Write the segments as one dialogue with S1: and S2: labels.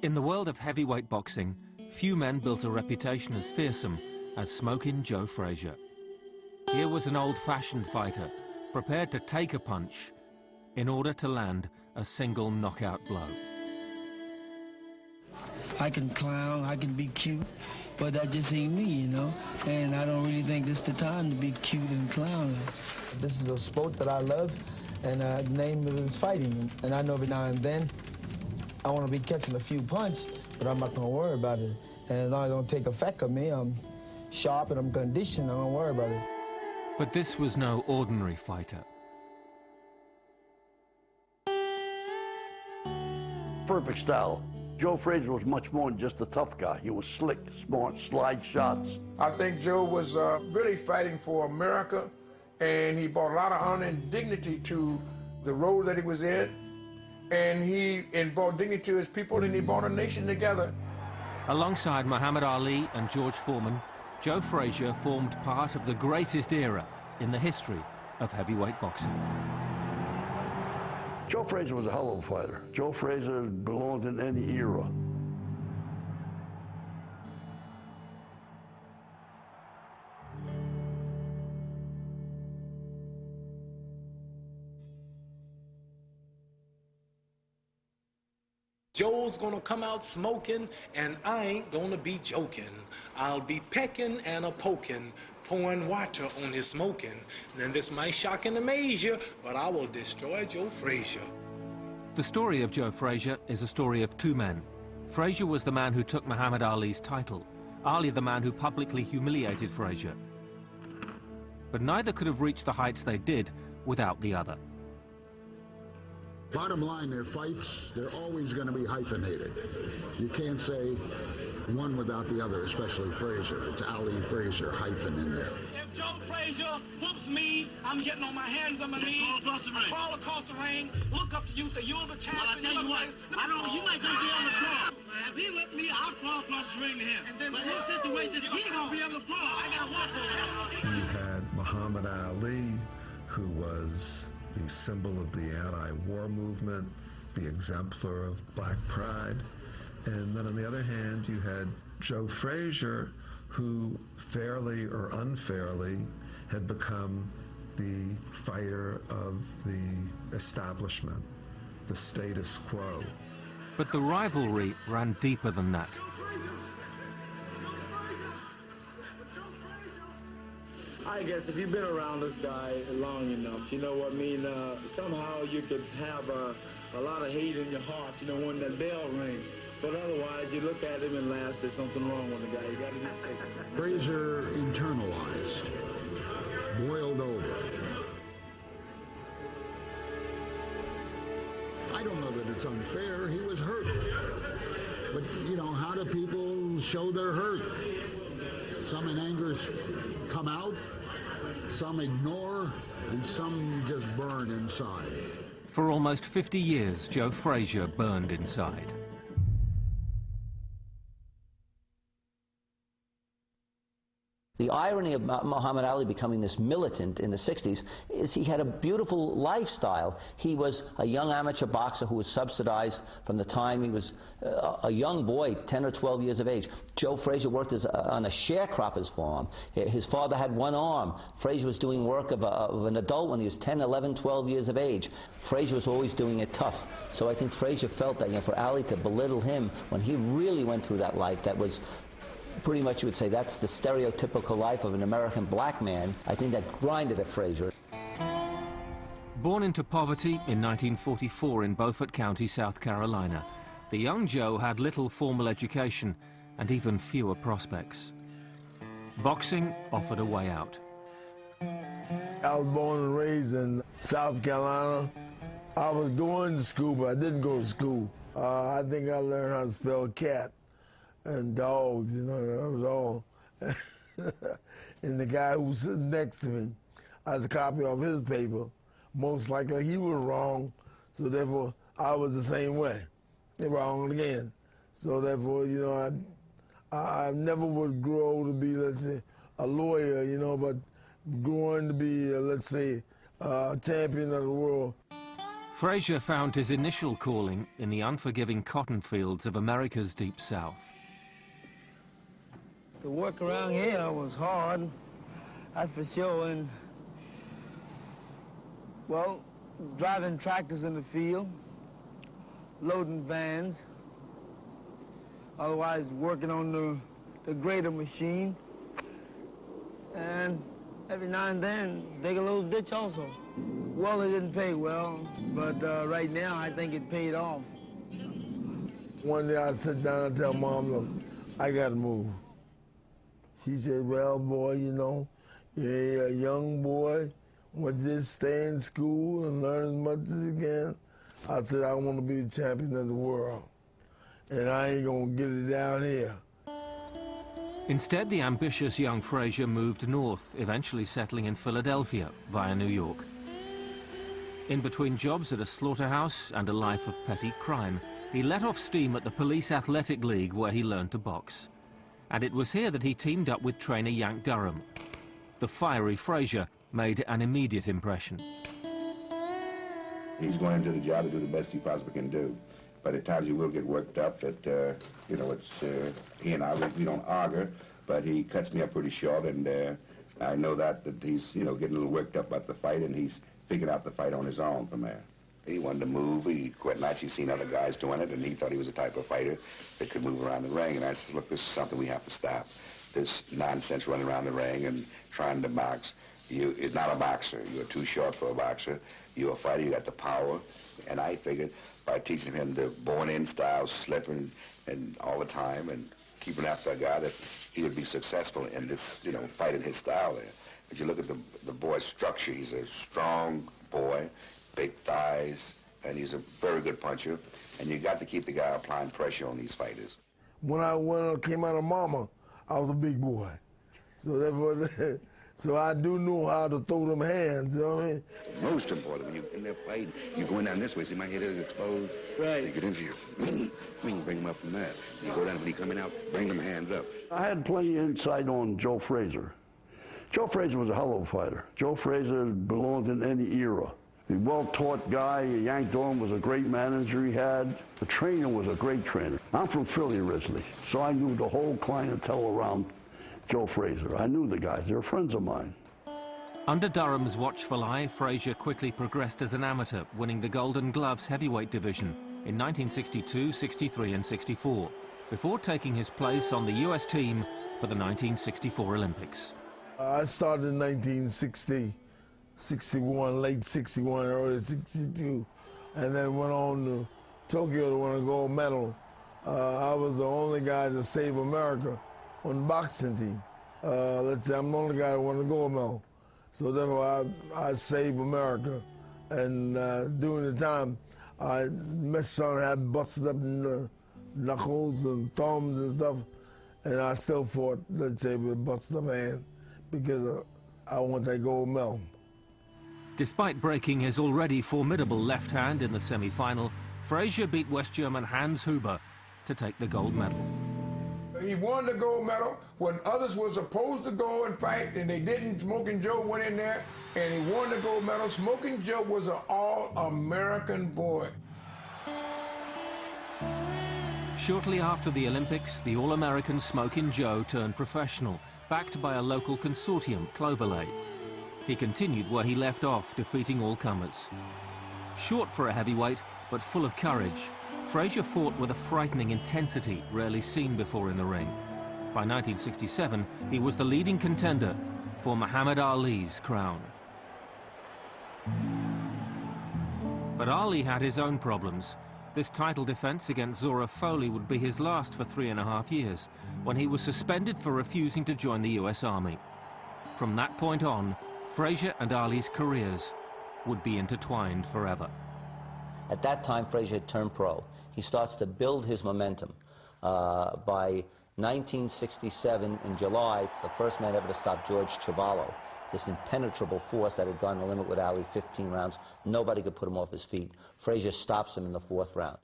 S1: In the world of heavyweight boxing, few men built a reputation as fearsome as Smokin Joe Frazier. Here was an old-fashioned fighter, prepared to take a punch in order to land a single knockout blow.
S2: I can clown, I can be cute, but that just ain't me, you know? And I don't really think this is the time to be cute and clown. This is a sport that I love, and the name of it is fighting. And I know every now and then I want to be catching a few punches, but I'm not going to worry about it. And as long as it don't take effect of me, I'm sharp and I'm conditioned, I don't worry about it.
S1: But this was no ordinary fighter.
S3: Perfect style. Joe Frazier was much more than just a tough guy. He was slick, smart, slide shots.
S4: I think Joe was really fighting for America, and he brought a lot of honor and dignity to the role that he was in, and he brought dignity to his people, and he brought a nation together.
S1: Alongside Muhammad Ali and George Foreman, Joe Frazier formed part of the greatest era in the history of heavyweight boxing.
S3: Joe Frazier was a hell of a fighter. Joe Frazier belonged in any era.
S5: Joe's gonna come out smoking, and I ain't gonna be joking. I'll be pecking and a-poking, pouring water on his smoking. Then this might shock and amaze you, but I will destroy Joe Frazier.
S1: The story of Joe Frazier is a story of two men. Frazier was the man who took Muhammad Ali's title, Ali the man who publicly humiliated Frazier. But neither could have reached the heights they did without the other.
S6: Bottom line, their fights, they're always going to be hyphenated. You can't say one without the other, especially Frazier. It's Ali Frazier hyphen in there.
S7: If Joe Frazier whoops me, I'm getting on my hands and my knees, crawl across the ring, look up to you, say, you're the champion. Well, I tell you what, I don't, you might just be on the floor. If he whipped me, I'll crawl across the ring to him. And then but in this situation, he gonna be on the floor. I gotta walk over.
S8: You had Muhammad Ali, who was the symbol of the anti-war movement, the exemplar of black pride. And then on the other hand, you had Joe Frazier, who fairly or unfairly had become the fighter of the establishment, the status quo.
S1: But the rivalry ran deeper than that.
S9: I guess if you've been around this guy long enough, you know what I mean, somehow you could have a lot of hate in your heart, you know, when that bell rings. But otherwise, you look at him and laugh, there's something wrong with the guy. You gotta be safe.
S6: Frazier internalized, boiled over. I don't know that it's unfair. He was hurt. But, you know, how do people show their hurt? Some in anger come out, some ignore, and some just burn inside.
S1: For almost 50 years, Joe Frazier burned inside.
S10: The irony of Muhammad Ali becoming this militant in the 60s is he had a beautiful lifestyle. He was a young amateur boxer who was subsidized from the time he was a young boy, 10 or 12 years of age. Joe Frazier worked on a sharecropper's farm. His father had one arm. Frazier was doing work of an adult when he was 10, 11, 12 years of age. Frazier was always doing it tough. So I think Frazier felt that, you know, for Ali to belittle him when he really went through that life, that was pretty much, you would say, that's the stereotypical life of an American black man. I think that grinded at Frazier.
S1: Born into poverty in 1944 in Beaufort County, South Carolina, the young Joe had little formal education and even fewer prospects. Boxing offered a way out.
S11: I was born and raised in South Carolina. I was going to school, but I didn't go to school. I think I learned how to spell cat and dogs, you know, that was all. And the guy who was sitting next to me, I had a copy of his paper. Most likely he was wrong, so therefore I was the same way. They were wrong again. So therefore, you know, I never would grow to be, let's say, a lawyer, you know, but growing to be, let's say, a champion of the world.
S1: Frazier found his initial calling in the unforgiving cotton fields of America's Deep South.
S2: The work around here was hard, that's for sure, and, well, driving tractors in the field, loading vans, otherwise working on the grader machine, and every now and then dig a little ditch also. Well, it didn't pay well, but right now I think it paid off.
S11: One day I sit down and tell Mom, look, I gotta move. She said, well, boy, you know, you're a young boy, want you to stay in school and learn as much as you can. I said, I want to be the champion of the world, and I ain't gonna get it down here.
S1: Instead, the ambitious young Frazier moved north, eventually settling in Philadelphia via New York. In between jobs at a slaughterhouse and a life of petty crime, he let off steam at the Police Athletic League where he learned to box. And it was here that he teamed up with trainer Yank Durham. The fiery Frazier made an immediate impression.
S12: He's going into the job to do the best he possibly can do. But at times he will get worked up that, you know, it's, he and I, we don't argue, but he cuts me up pretty short, and I know that he's, you know, getting a little worked up about the fight, and he's figured out the fight on his own from there. He wanted to move. He quite nice. He's seen other guys doing it, and he thought he was the type of fighter that could move around the ring. And I said, look, this is something we have to stop. This nonsense running around the ring and trying to box. You're not a boxer. You're too short for a boxer. You're a fighter. You got the power. And I figured by teaching him the born-in style, slipping and all the time, and keeping after a guy, that he would be successful in this, you know, fighting his style there. If you look at the boy's structure, he's a strong boy, big thighs, and he's a very good puncher. And you got to keep the guy applying pressure on these fighters.
S11: When I came out of Mama, I was a big boy. So therefore, so I do know how to throw them hands, you know what I mean?
S12: Most important, when you're in there fighting, you're going down this way, see my head is exposed? Right. So you get in here, bring him up from that. You go down, when he coming out, bring them hands up.
S3: I had plenty of insight on Joe Frazier. Joe Frazier was a hell of a fighter. Joe Frazier belonged in any era. A well-taught guy. Yank Durham was a great manager he had. The trainer was a great trainer. I'm from Philly originally, so I knew the whole clientele around Joe Frazier. I knew the guys. They were friends of mine.
S1: Under Durham's watchful eye, Frazier quickly progressed as an amateur, winning the Golden Gloves heavyweight division in 1962, 63 and 64, before taking his place on the US team for the 1964 Olympics.
S11: I started in 1960, 61, late 61, early 62, and then went on to Tokyo to win a gold medal. I was the only guy to save America on the boxing team. Let's say I'm the only guy that won a gold medal. So therefore I saved America. And during the time, I messed around, had busted up knuckles and thumbs and stuff, and I still fought, let's say, with a busted up hand, because I want that gold medal.
S1: Despite breaking his already formidable left hand in the semi-final, Frazier beat West German Hans Huber to take the gold medal.
S4: He won the gold medal when others were supposed to go and fight, and they didn't. Smokin Joe went in there, and he won the gold medal. Smokin Joe was an all-American boy.
S1: Shortly after the Olympics, the All-American Smokin Joe turned professional, backed by a local consortium, Cloverlay. He continued where he left off, defeating all comers. Short for a heavyweight, but full of courage, Frazier fought with a frightening intensity rarely seen before in the ring. By 1967, he was the leading contender for Muhammad Ali's crown. But Ali had his own problems. This title defense against Zora Foley would be his last for 3.5 years, when he was suspended for refusing to join the US Army. From that point on, Frazier and Ali's careers would be intertwined forever.
S10: At that time, Frazier had turned pro. He starts to build his momentum. By 1967, in July, the first man ever to stop George Chuvalo, this impenetrable force that had gone the limit with Ali, 15 rounds. Nobody could put him off his feet. Frazier stops him in the 4th round.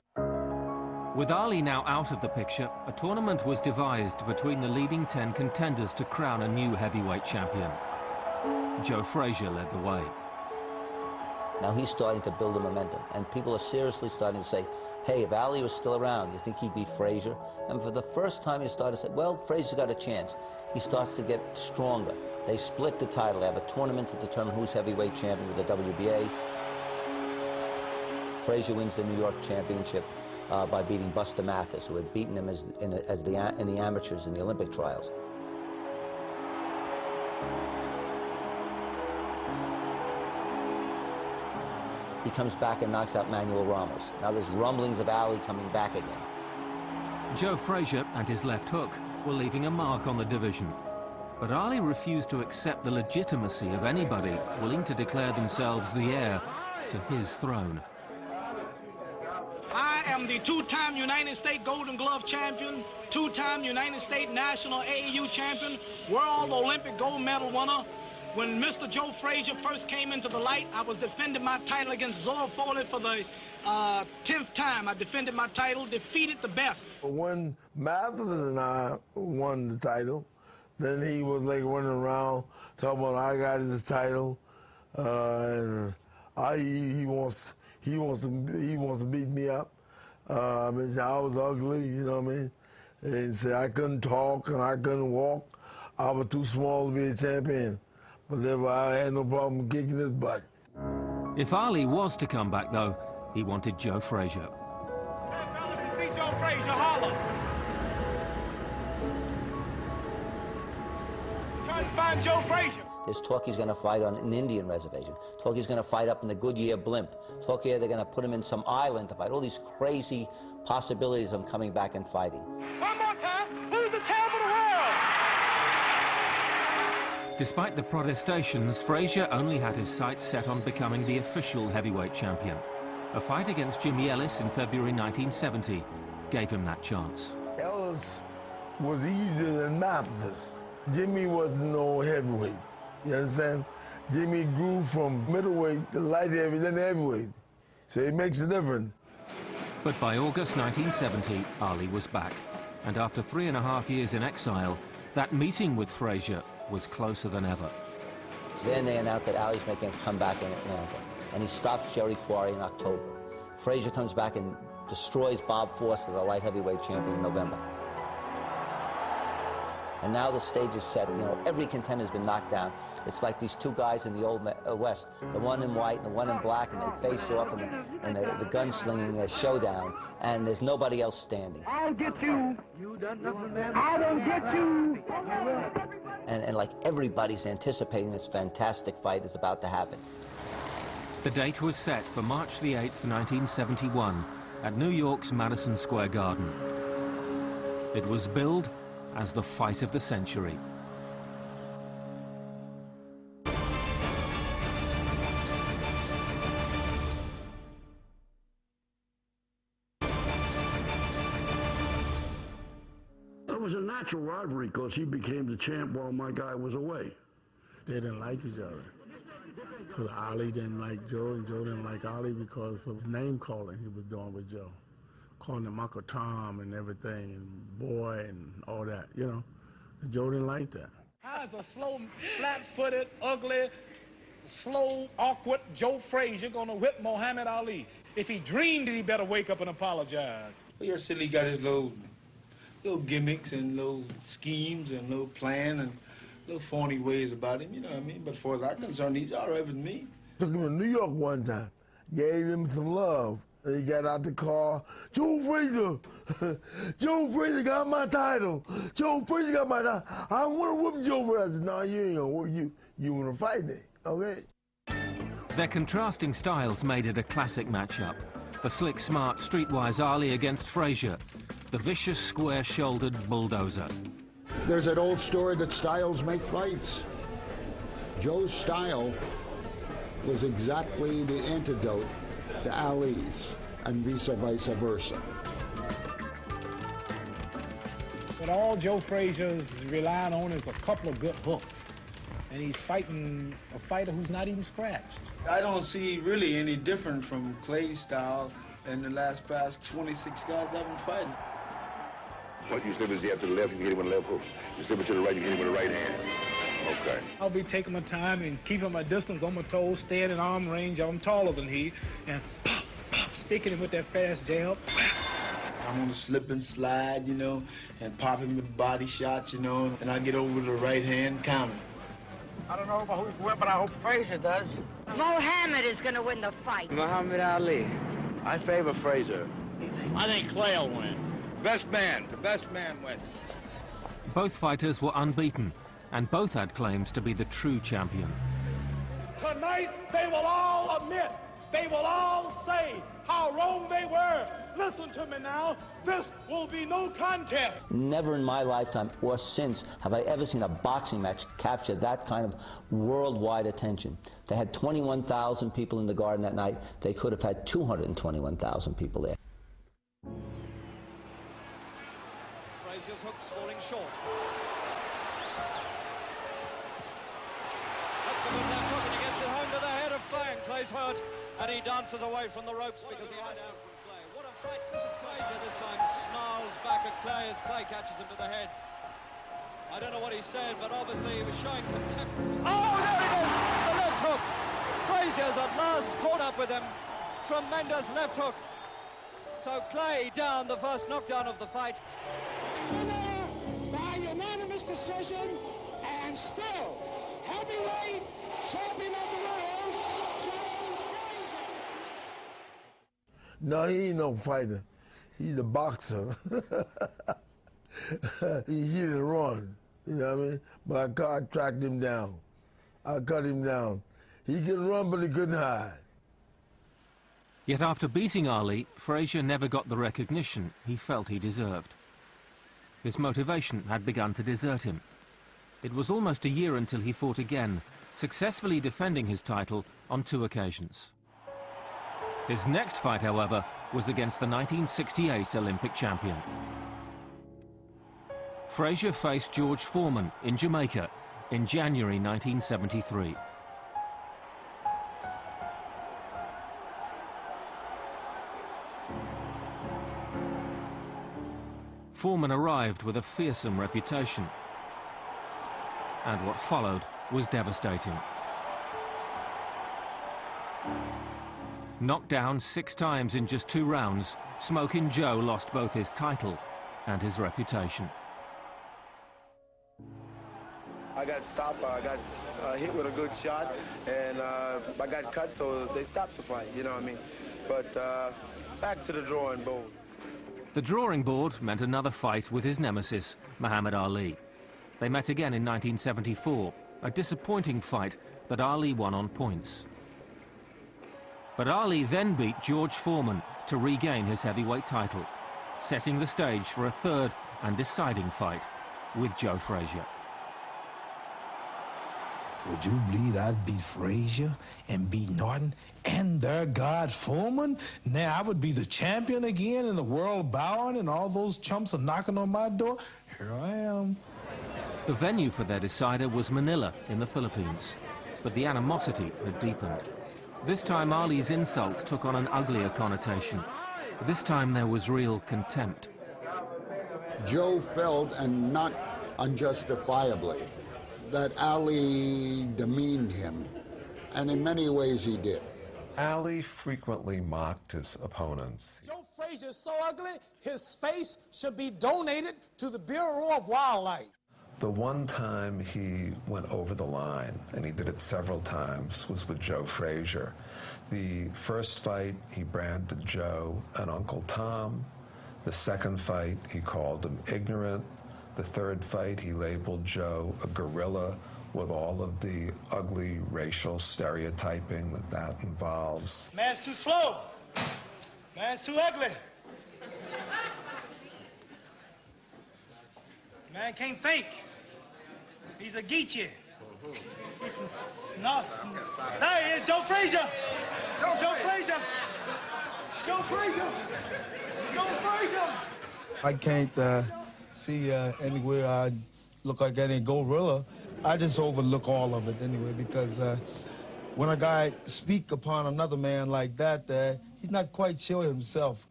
S1: With Ali now out of the picture, a tournament was devised between the leading 10 contenders to crown a new heavyweight champion. Joe Frazier led the way.
S10: Now he's starting to build a momentum, and people are seriously starting to say, hey, if Ali was still around, you think he'd beat Frazier? And for the first time, you start to say, well, Frazier's got a chance. He starts to get stronger. They split the title. They have a tournament to determine who's heavyweight champion with the WBA. Frazier wins the New York championship by beating Buster Mathis, who had beaten him in the amateurs in the Olympic trials. He comes back and knocks out Manuel Ramos. Now there's rumblings of Ali coming back again.
S1: Joe Frazier and his left hook were leaving a mark on the division. But Ali refused to accept the legitimacy of anybody willing to declare themselves the heir to his throne.
S7: I am the two-time United States Golden Glove champion, two-time United States National AAU champion, World Olympic gold medal winner. When Mr. Joe Frazier first came into the light, I was defending my title against Zora Foley for the 10th time. I defended my title, defeated the best.
S11: When Mathis and I won the title, then he was like running around talking about I got this title, and he wants to beat me up. I mean, I was ugly, you know what I mean? And say I couldn't talk and I couldn't walk. I was too small to be a champion. But never, I had no problem kicking his butt.
S1: If Ali was to come back, though, he wanted Joe Frazier.
S7: Hey, fellas, to see Joe Frazier, holler. Trying to find Joe Frazier.
S10: There's talk he's going to fight on an Indian reservation. Talk he's going to fight up in the Goodyear blimp. Talk here they're going to put him in some island to fight. All these crazy possibilities of him coming back and fighting.
S7: One more time, who's the champ of the world?
S1: Despite the protestations, Frazier only had his sights set on becoming the official heavyweight champion. A fight against Jimmy Ellis in February 1970 gave him that chance.
S11: Ellis was easier than Mathis. Jimmy wasn't no heavyweight. You understand? Jimmy grew from middleweight to light heavy, then heavyweight. So it makes a difference.
S1: But by August 1970, Ali was back. And after 3.5 years in exile, that meeting with Frazier was closer than ever.
S10: Then they announced that Ali's making a comeback in Atlanta, and he stops Jerry Quarry in October. Frazier comes back and destroys Bob Foster, the light heavyweight champion, in November. And now the stage is set. You know, every contender's been knocked down. It's like these two guys in the old West, the one in white and the one in black, and they face off in the gunslinging showdown, and there's nobody else standing.
S7: I'll get you. You done nothing, man. I don't get you.
S10: And like everybody's anticipating this fantastic fight is about to happen.
S1: The date was set for March the 8th, 1971, at New York's Madison Square Garden. It was billed as the fight of the century.
S3: It was a natural rivalry because he became the champ while my guy was away.
S13: They didn't like each other. Because Ali didn't like Joe, and Joe didn't like Ali because of name calling he was doing with Joe. Calling him Uncle Tom and everything, and boy and all that, you know. And Joe didn't like that.
S7: How is a slow, flat-footed, ugly, slow, awkward Joe Frazier gonna whip Muhammad Ali? If he dreamed it, he better wake up and apologize.
S14: Well, your silly got his little gimmicks and little schemes and little plan and little phony ways about him, you know what I mean? But as far as I'm concerned, he's all right with me.
S11: Took him to New York one time, gave him some love. And he got out the car, Joe Frazier, Joe Frazier got my title. Joe Frazier got my title. I want to whoop Joe Frazier. I said, no, you ain't gonna whoop you want to fight me, okay?
S1: Their contrasting styles made it a classic matchup. The slick, smart, streetwise Ali against Frazier, the vicious, square-shouldered bulldozer.
S6: There's that old story that styles make fights. Joe's style was exactly the antidote to Ali's, and vice versa.
S5: But all Joe Frazier's relying on is a couple of good hooks. And he's fighting a fighter who's not even scratched.
S14: I don't see really any different from Clay's style and the past 26 guys I've been fighting.
S12: What you slip his jab to the left, you can hit him with a left hook. You slip it to the right, you can hit him with a right hand. Okay.
S5: I'll be taking my time and keeping my distance on my toes, staying in arm range. I'm taller than he, and pop, pop, sticking him with that fast jab.
S14: I'm gonna slip and slide, you know, and pop him with body shots, you know, and I get over the right hand counter.
S7: I don't know who's win, but I hope Frazier does.
S15: Mohammed is going to win the fight.
S12: Muhammad Ali. I favor Frazier.
S7: I think Clay will win.
S12: The best man wins.
S1: Both fighters were unbeaten, and both had claims to be the true champion.
S7: Tonight, they will all admit, they will all say how wrong they were. Listen to me now. This will be no contest.
S10: Never in my lifetime or since have I ever seen a boxing match capture that kind of worldwide attention. They had 21,000 people in the Garden that night. They could have had 221,000 people there.
S16: Frazier's hook's falling short. That's a good left hook, and he gets it home to the head of Clay, and Clay's hurt, and he dances away from the ropes because he had out from Clay. What a fight! This is Frazier this time snarls back at Clay as Clay catches him to the head. I don't know what he said, but obviously he was showing contempt. Oh, there it is! The left hook! Frazier's at last caught up with him. Tremendous left hook. So Clay down, the first knockdown of the fight.
S7: Winner by unanimous decision, and still heavyweight champion of the world, Joe Frazier.
S11: No, he ain't no fighter. He's a boxer. He hit and run, you know what I mean? But I tracked him down. I cut him down. He could run, but he couldn't hide.
S1: Yet after beating Ali, Frazier never got the recognition he felt he deserved. His motivation had begun to desert him. It was almost a year until he fought again, successfully defending his title on 2 occasions. His next fight, however, was against the 1968 Olympic champion. Frazier faced George Foreman in Jamaica in January 1973. Foreman arrived with a fearsome reputation, and what followed was devastating. Knocked down 6 times in just 2 rounds, Smokin Joe lost both his title and his reputation.
S9: I got stopped, I got hit with a good shot, and I got cut, so they stopped the fight, you know what I mean? But back to the drawing board.
S1: The drawing board meant another fight with his nemesis, Muhammad Ali. They met again in 1974, a disappointing fight that Ali won on points. But Ali then beat George Foreman to regain his heavyweight title, setting the stage for a third and deciding fight with Joe Frazier.
S17: Would you believe I'd beat Frazier and beat Norton and their god Foreman? Now I would be the champion again and the world bowing and all those chumps are knocking on my door. Here I am.
S1: The venue for their decider was Manila in the Philippines, but the animosity had deepened. This time Ali's insults took on an uglier connotation. This time there was real contempt.
S6: Joe felt, and not unjustifiably, that Ali demeaned him, and in many ways he did.
S8: Ali frequently mocked his opponents.
S7: Joe Frazier is so ugly, his face should be donated to the Bureau of Wildlife.
S8: The one time he went over the line, and he did it several times, was with Joe Frazier. The first fight, he branded Joe an Uncle Tom. The second fight, he called him ignorant. The third fight, he labeled Joe a gorilla with all of the ugly racial stereotyping that involves.
S5: Man's too slow. Man's too ugly. Man can't think. He's a geechee. He's some snuffs. There he is, Joe Frazier. Joe Frazier. Joe Frazier. Joe Frazier.
S2: I can't see anywhere I look like any gorilla. I just overlook all of it anyway, because when a guy speak upon another man like that, he's not quite sure himself.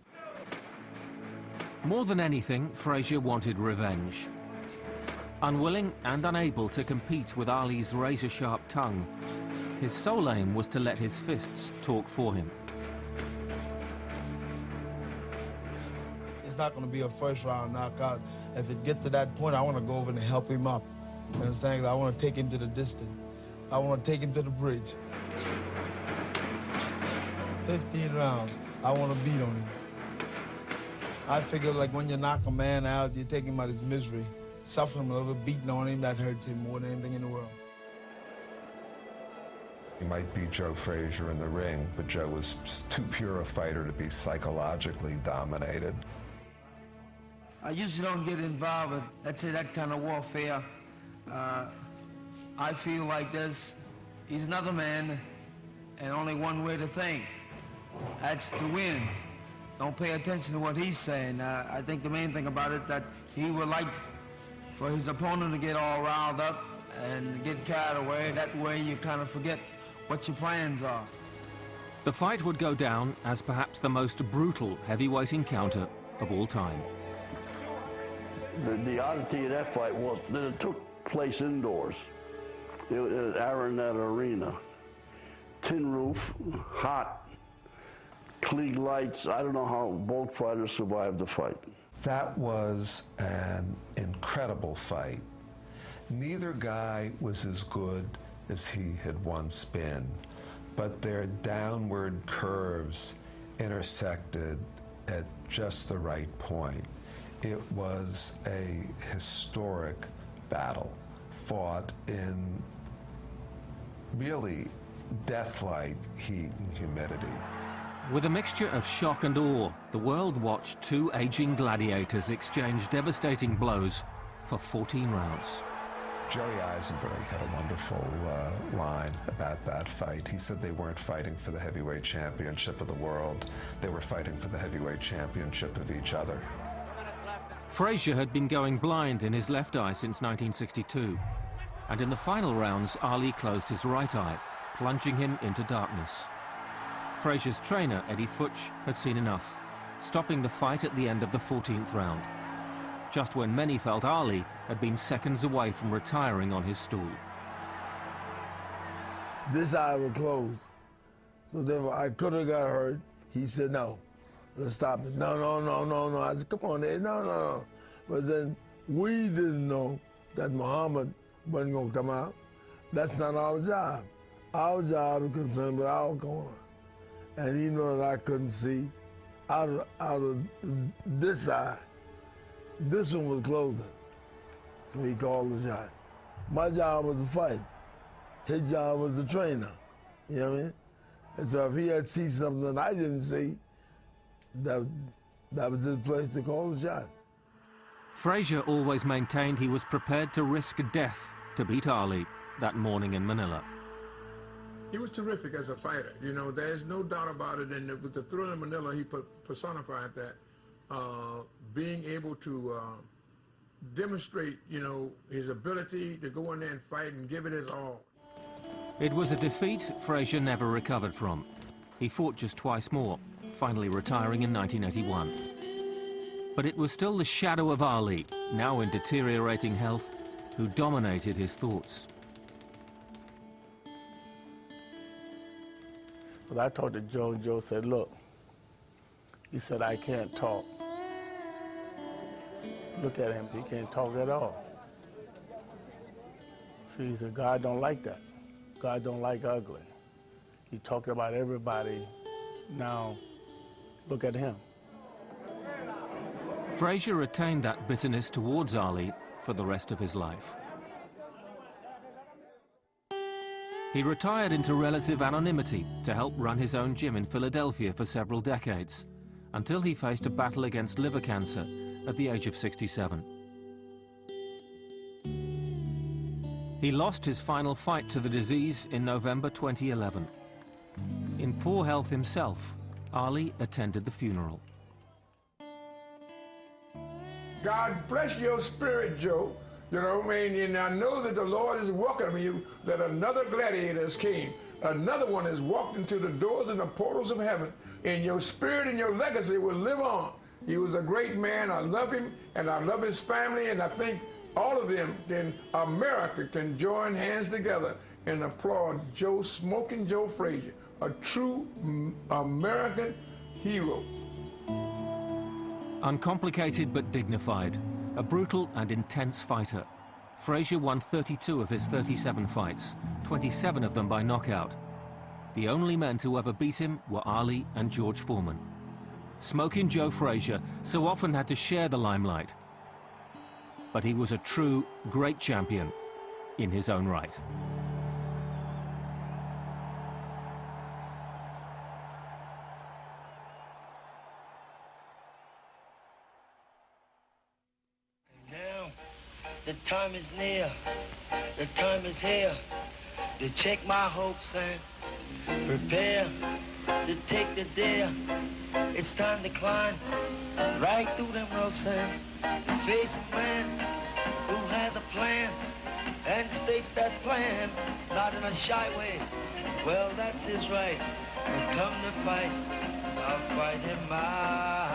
S1: More than anything, Frazier wanted revenge. Unwilling and unable to compete with Ali's razor-sharp tongue, his sole aim was to let his fists talk for him.
S18: It's not going to be a first-round knockout. If it gets to that point, I want to go over and help him up. You understand? I want to take him to the distance. I want to take him to the bridge. 15 rounds. I want to beat on him. I figure like when you knock a man out, you take him out of his misery. Suffer him a little, beating on him, that hurts him more than anything in the world.
S8: He might be Joe Frazier in the ring, but Joe was too pure a fighter to be psychologically dominated.
S2: I usually don't get involved with, let's say, that kind of warfare. I feel like he's another man, and only one way to think. That's to win. Don't pay attention to what he's saying. I think the main thing about it that he would like for his opponent to get all riled up and get carried away. That way you kind of forget what your plans are.
S1: The fight would go down as perhaps the most brutal heavyweight encounter of all time.
S3: The oddity of that fight was that it took place indoors. It was at Arrownet Arena. Tin roof, hot, Klieg lights. I don't know how both fighters survived the fight.
S8: That was an incredible fight. Neither guy was as good as he had once been, but their downward curves intersected at just the right point. It was a historic battle, fought in really death-like heat and humidity.
S1: With a mixture of shock and awe, the world watched two aging gladiators exchange devastating blows for 14 rounds.
S8: Joey Eisenberg had a wonderful line about that fight. He said they weren't fighting for the heavyweight championship of the world. They were fighting for the heavyweight championship of each other.
S1: Frazier had been going blind in his left eye since 1962. And in the final rounds, Ali closed his right eye, plunging him into darkness. Frazier's trainer, Eddie Futch, had seen enough, stopping the fight at the end of the 14th round, just when many felt Ali had been seconds away from retiring on his stool.
S11: This eye was closed, so therefore I could have got hurt. He said, no, let's stop it. No, no, no, no, no. I said, come on, Ed, no, no, no. But then we didn't know that Muhammad wasn't going to come out. That's not our job. Our job is concerned with our corner. And he knew that I couldn't see out of this eye. This one was closing. So he called the shot. My job was to fight. His job was the trainer. You know what I mean? And so if he had seen something that I didn't see, that was his place to call the shot.
S1: Frazier always maintained he was prepared to risk death to beat Ali that morning in Manila.
S4: He was terrific as a fighter. You know, there's no doubt about it. And with the Thrilla in Manila, he personified that. Being able to demonstrate, you know, his ability to go in there and fight and give it his all.
S1: It was a defeat Frazier never recovered from. He fought just twice more, finally retiring in 1981. But it was still the shadow of Ali, now in deteriorating health, who dominated his thoughts.
S13: Well, I talked to Joe, and Joe said, look, he said, I can't talk. Look at him, he can't talk at all. See, he said, God don't like that. God don't like ugly. He talked about everybody. Now, look at him.
S1: Frazier retained that bitterness towards Ali for the rest of his life. He retired into relative anonymity to help run his own gym in Philadelphia for several decades, until he faced a battle against liver cancer at the age of 67. He lost his final fight to the disease in November 2011. In poor health himself, Ali attended the funeral.
S4: God bless your spirit, Joe. You know what I mean? And I know that the Lord is welcoming you, that another gladiator has came. Another one has walked into the doors and the portals of heaven, and your spirit and your legacy will live on. He was a great man. I love him, and I love his family, and I think all of them, then America can join hands together and applaud Smokin Joe Frazier, a true American hero.
S1: Uncomplicated but dignified, a brutal and intense fighter, Frazier won 32 of his 37 fights, 27 of them by knockout. The only men to ever beat him were Ali and George Foreman. Smokin Joe Frazier so often had to share the limelight, but he was a true great champion in his own right.
S19: Now, the time is near, the time is here to check my hopes and prepare to take the dare. It's time to climb right through them ropes and face a man who has a plan and states that plan, not in a shy way. Well, that's his right. Come to fight, I'll fight him out.